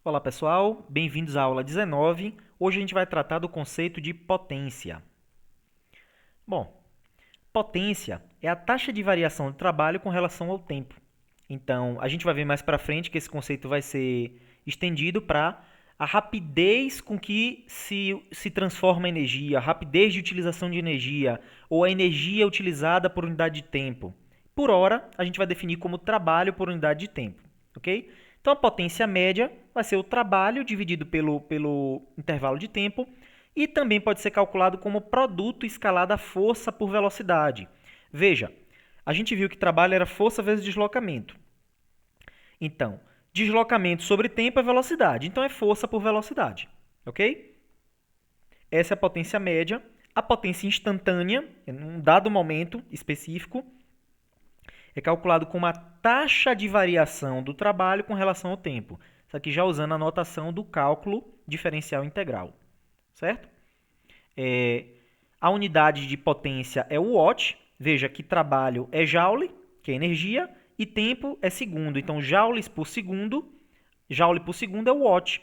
Olá pessoal, bem-vindos à aula 19. Hoje a gente vai tratar do conceito de potência. Bom, potência é a taxa de variação do trabalho com relação ao tempo. Então, a gente vai ver mais para frente que esse conceito vai ser estendido para a rapidez com que se transforma a energia, a rapidez de utilização de energia ou a energia utilizada por unidade de tempo. Por hora, a gente vai definir como trabalho por unidade de tempo, ok? Então, a potência média vai ser o trabalho dividido pelo intervalo de tempo e também pode ser calculado como produto escalado à força por velocidade. Veja, a gente viu que trabalho era força vezes deslocamento. Então, deslocamento sobre tempo é velocidade. Então, é força por velocidade. Ok? Essa é a potência média. A potência instantânea, em um dado momento específico, é calculado como a taxa de variação do trabalho com relação ao tempo. Isso aqui já usando a notação do cálculo diferencial integral. Certo? A unidade de potência é o watt. Veja que trabalho é joule, que é energia, e tempo é segundo. Então, joule por segundo é o watt.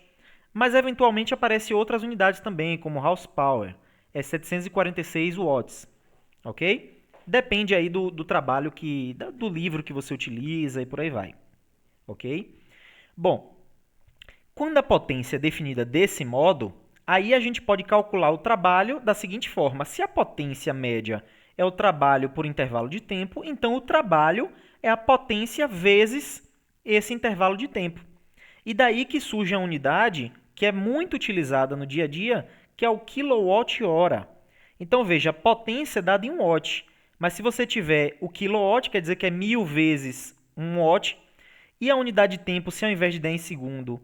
Mas, eventualmente, aparecem outras unidades também, como horsepower. É 746 watts. Ok? Depende aí do trabalho, do livro que você utiliza e por aí vai. Ok? Bom, quando a potência é definida desse modo, aí a gente pode calcular o trabalho da seguinte forma. Se a potência média é o trabalho por intervalo de tempo, então o trabalho é a potência vezes esse intervalo de tempo. E daí que surge a unidade que é muito utilizada no dia a dia, que é o quilowatt-hora. Então veja, a potência é dada em watt, mas se você tiver o quilowatt, quer dizer que é 1000 vezes 1 watt, e a unidade de tempo, se ao invés de 10 em segundo,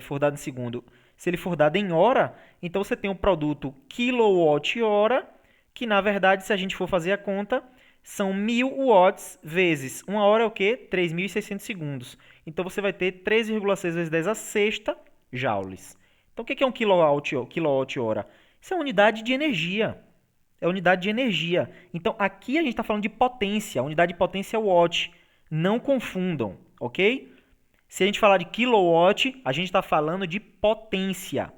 for dado em segundo, se ele for dado em hora, então você tem um produto quilowatt-hora, que na verdade, se a gente for fazer a conta, são 1000 watts vezes 1 hora é o quê? 3.600 segundos. Então você vai ter 3,6 vezes 10 a sexta joules. Então o que é um quilowatt-hora? Isso é unidade de energia. É unidade de energia. Então aqui a gente está falando de potência. A unidade de potência é o watt. Não confundam, ok? Se a gente falar de kilowatt, a gente está falando de potência.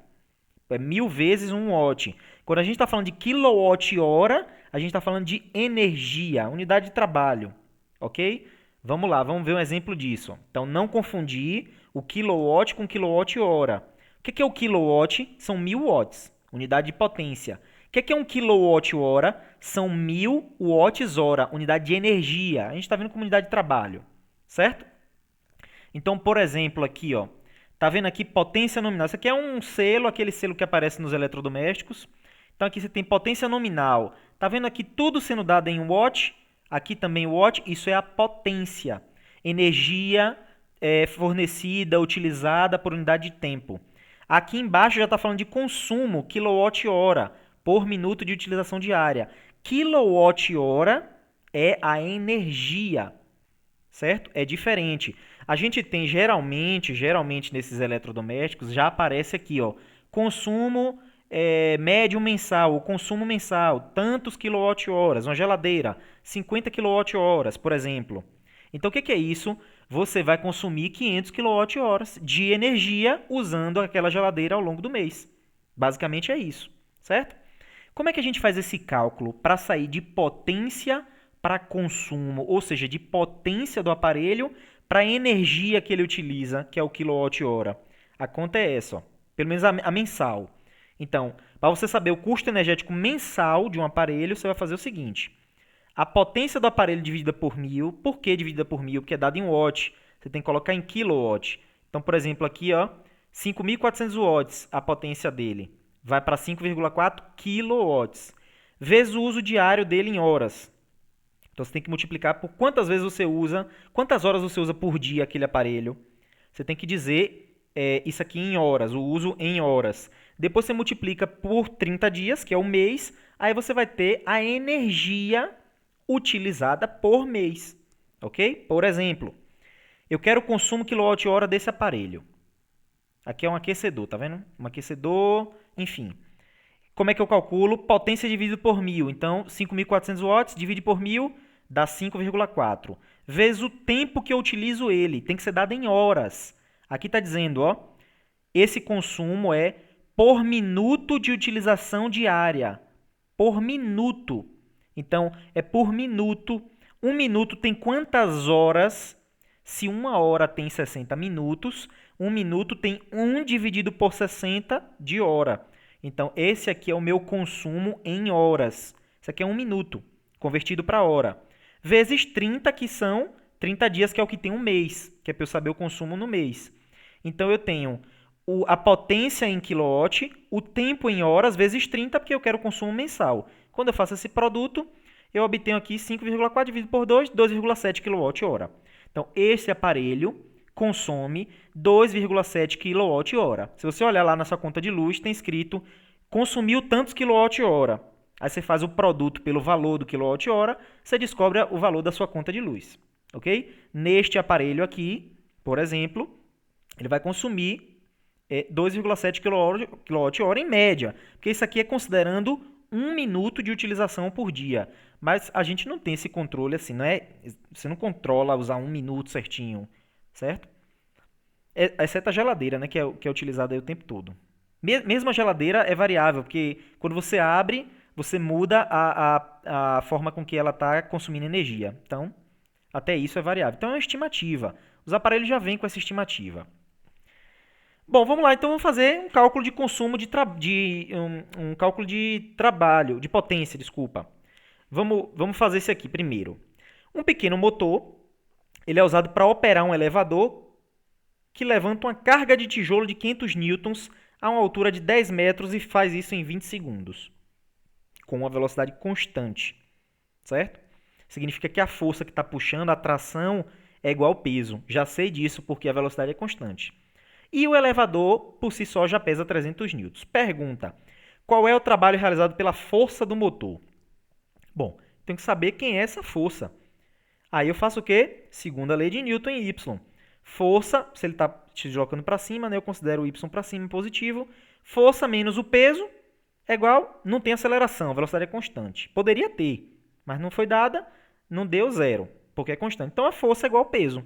É 1000 vezes 1 watt. Quando a gente está falando de quilowatt-hora, a gente está falando de energia, unidade de trabalho. Ok? Vamos lá, vamos ver um exemplo disso. Então, não confundir o kilowatt com quilowatt-hora. O que é o kilowatt? São 1000 watts, unidade de potência. O que é um quilowatt-hora? São 1000 watts-hora, unidade de energia. A gente está vendo como unidade de trabalho, certo? Então, por exemplo, aqui, ó, tá vendo aqui potência nominal? Isso aqui é um selo, aquele selo que aparece nos eletrodomésticos. Então, aqui você tem potência nominal. Tá vendo aqui tudo sendo dado em watt? Aqui também watt, isso é a potência. Energia fornecida, utilizada por unidade de tempo. Aqui embaixo já está falando de consumo, quilowatt-hora, por minuto de utilização diária. Quilowatt-hora é a energia, certo? É diferente. A gente tem geralmente nesses eletrodomésticos, já aparece aqui, ó, consumo médio mensal, o consumo mensal, tantos quilowatt-horas, uma geladeira, 50 quilowatt-horas, por exemplo. Então, o que é isso? Você vai consumir 500 quilowatt-horas de energia usando aquela geladeira ao longo do mês. Basicamente é isso, certo? Como é que a gente faz esse cálculo para sair de potência para consumo, ou seja, de potência do aparelho para a energia que ele utiliza, que é o quilowatt-hora? A conta é essa, ó, pelo menos a mensal. Então, para você saber o custo energético mensal de um aparelho, você vai fazer o seguinte: a potência do aparelho dividida por 1000. Por que dividida por 1000? Porque é dado em watt. Você tem que colocar em kilowatt. Então, por exemplo, aqui, ó, 5.400 watts a potência dele. Vai para 5,4 quilowatts. Vezes o uso diário dele em horas. Então, você tem que multiplicar por quantas vezes você usa, quantas horas você usa por dia aquele aparelho. Você tem que dizer isso aqui em horas, o uso em horas. Depois você multiplica por 30 dias, que é o mês. Aí você vai ter a energia utilizada por mês, ok? Por exemplo, eu quero o consumo quilowatt-hora desse aparelho. Aqui é um aquecedor, tá vendo? Um aquecedor, enfim. Como é que eu calculo? Potência dividido por 1000. Então, 5.400 watts divide por 1000 dá 5,4. Vezes o tempo que eu utilizo ele. Tem que ser dado em horas. Aqui está dizendo, ó, Esse consumo é por minuto de utilização diária. Por minuto. Então, é por minuto. Um minuto tem quantas horas? Se uma hora tem 60 minutos, um minuto tem 1 dividido por 60 de hora. Então, esse aqui é o meu consumo em horas. Isso aqui é um minuto, convertido para hora. Vezes 30, que são 30 dias, que é o que tem um mês, que é para eu saber o consumo no mês. Então, eu tenho a potência em quilowatt, o tempo em horas, vezes 30, porque eu quero consumo mensal. Quando eu faço esse produto, eu obtenho aqui 5,4 dividido por 2, 2,7 kWh. Então, esse aparelho consome 2,7 kWh. Se você olhar lá na sua conta de luz, tem escrito consumiu tantos kWh. Aí você faz o produto pelo valor do kWh, você descobre o valor da sua conta de luz. Ok? Neste aparelho aqui, por exemplo, ele vai consumir 2,7 kWh em média, porque isso aqui é considerando 1 minuto de utilização por dia. Mas a gente não tem esse controle assim, não é? Você não controla usar 1 minuto certinho, certo? Exceto a geladeira, né, que é utilizada aí o tempo todo. Mesmo a geladeira é variável, porque quando você abre, você muda a forma com que ela está consumindo energia. Então, até isso é variável. Então, é uma estimativa. Os aparelhos já vêm com essa estimativa. Bom, vamos lá. Então, vamos fazer um cálculo de consumo um cálculo de trabalho, de potência, desculpa. Vamos fazer esse aqui primeiro. Um pequeno motor, ele é usado para operar um elevador que levanta uma carga de tijolo de 500 newtons a uma altura de 10 metros e faz isso em 20 segundos, com uma velocidade constante, certo? Significa que a força que está puxando, a tração, é igual ao peso. Já sei disso porque a velocidade é constante. E o elevador, por si só, já pesa 300 newtons. Pergunta, qual é o trabalho realizado pela força do motor? Bom, tenho que saber quem é essa força. Aí eu faço o quê? Segundo a lei de Newton em Y. Força, se ele está se deslocando para cima, né, eu considero o Y para cima positivo. Força menos o peso é igual, não tem aceleração, a velocidade é constante. Poderia ter, mas não foi dada, não deu zero, porque é constante. Então a força é igual ao peso.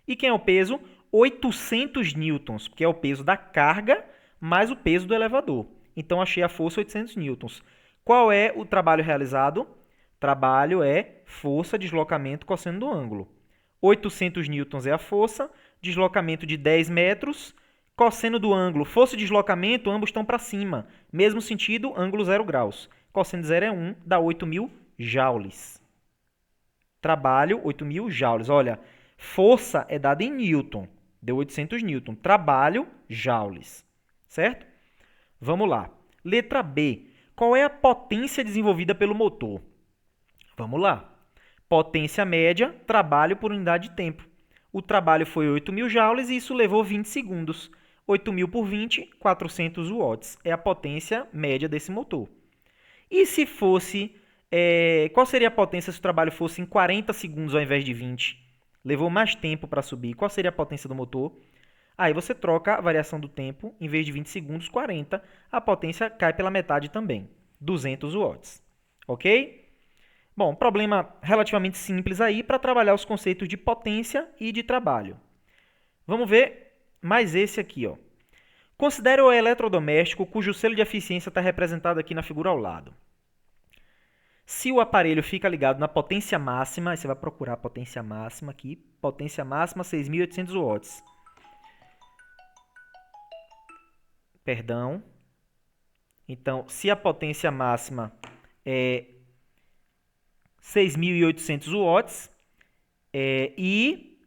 E quem é o peso? 800 newtons, que é o peso da carga mais o peso do elevador. Então achei a força 800 newtons. Qual é o trabalho realizado? Trabalho é força, deslocamento, cosseno do ângulo. 800 newtons é a força, deslocamento de 10 metros, cosseno do ângulo, força e deslocamento, ambos estão para cima. Mesmo sentido, ângulo 0 graus. Cosseno de 0 é 1, dá 8.000 joules. Trabalho, 8.000 joules. Olha, força é dada em newton, deu 800 newton. Trabalho, joules. Certo? Vamos lá. Letra B. Qual é a potência desenvolvida pelo motor? Vamos lá. Potência média, trabalho por unidade de tempo. O trabalho foi 8.000 joules e isso levou 20 segundos. 8.000 por 20, 400 watts. É a potência média desse motor. E se fosse... qual seria a potência se o trabalho fosse em 40 segundos ao invés de 20? Levou mais tempo para subir. Qual seria a potência do motor? Aí você troca a variação do tempo. Em vez de 20 segundos, 40. A potência cai pela metade também. 200 watts. Ok? Bom, problema relativamente simples aí para trabalhar os conceitos de potência e de trabalho. Vamos ver mais esse aqui, ó. Considere o eletrodoméstico cujo selo de eficiência está representado aqui na figura ao lado. Se o aparelho fica ligado na potência máxima, aí você vai procurar a potência máxima aqui, potência máxima 6.800 watts. Perdão. Então, se a potência máxima é 6.800 watts e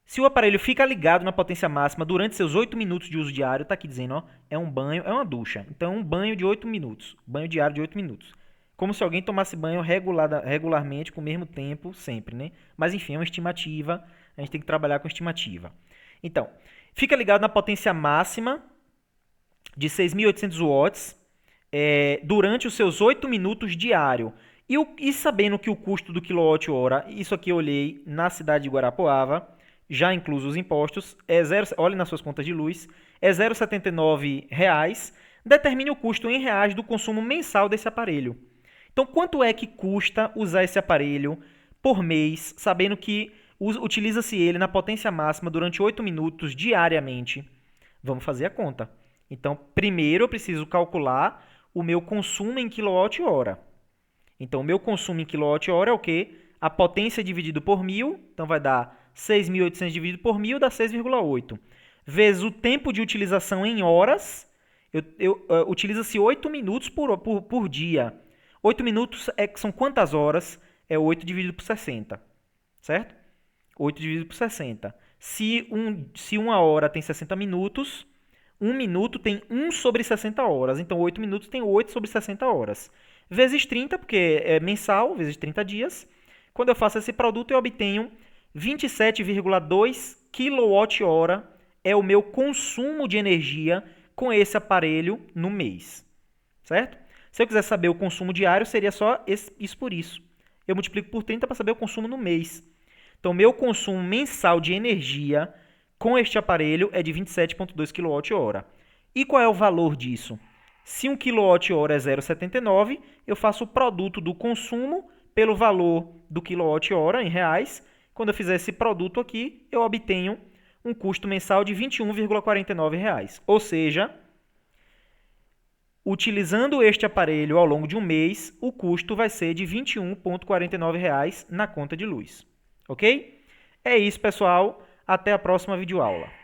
se o aparelho fica ligado na potência máxima durante seus 8 minutos de uso diário, está aqui dizendo, ó, é um banho, é uma ducha. Então, é um banho de 8 minutos, banho diário de 8 minutos. Como se alguém tomasse banho regularmente com o mesmo tempo, sempre, né? Mas, enfim, é uma estimativa, a gente tem que trabalhar com estimativa. Então, fica ligado na potência máxima de 6.800 watts durante os seus 8 minutos diário. E sabendo que o custo do quilowatt-hora, isso aqui eu olhei na cidade de Guarapuava, já incluso os impostos, olhe nas suas contas de luz, é R$ 0,79, determine o custo em reais do consumo mensal desse aparelho. Então, quanto é que custa usar esse aparelho por mês, sabendo que utiliza-se ele na potência máxima durante 8 minutos diariamente? Vamos fazer a conta. Então, primeiro eu preciso calcular o meu consumo em quilowatt-hora. Então, o meu consumo em quilowatt-hora é o quê? A potência dividido por 1.000, então vai dar 6.800 dividido por 1.000, dá 6,8. Vezes o tempo de utilização em horas, utiliza-se 8 minutos por dia. 8 minutos são quantas horas? É 8 dividido por 60, certo? 8 dividido por 60. Se uma hora tem 60 minutos, 1 minuto tem 1 sobre 60 horas. Então, 8 minutos tem 8 sobre 60 horas. Vezes 30, porque é mensal, vezes 30 dias. Quando eu faço esse produto, eu obtenho 27,2 kWh é o meu consumo de energia com esse aparelho no mês, certo? Se eu quiser saber o consumo diário, seria só isso por isso. Eu multiplico por 30 para saber o consumo no mês. Então, meu consumo mensal de energia com este aparelho é de 27,2 kWh. E qual é o valor disso? Se 1 kWh é 0,79, eu faço o produto do consumo pelo valor do kWh em reais. Quando eu fizer esse produto aqui, eu obtenho um custo mensal de R$ 21,49. Ou seja, utilizando este aparelho ao longo de um mês, o custo vai ser de R$ 21,49 na conta de luz. Ok? É isso, pessoal. Até a próxima videoaula.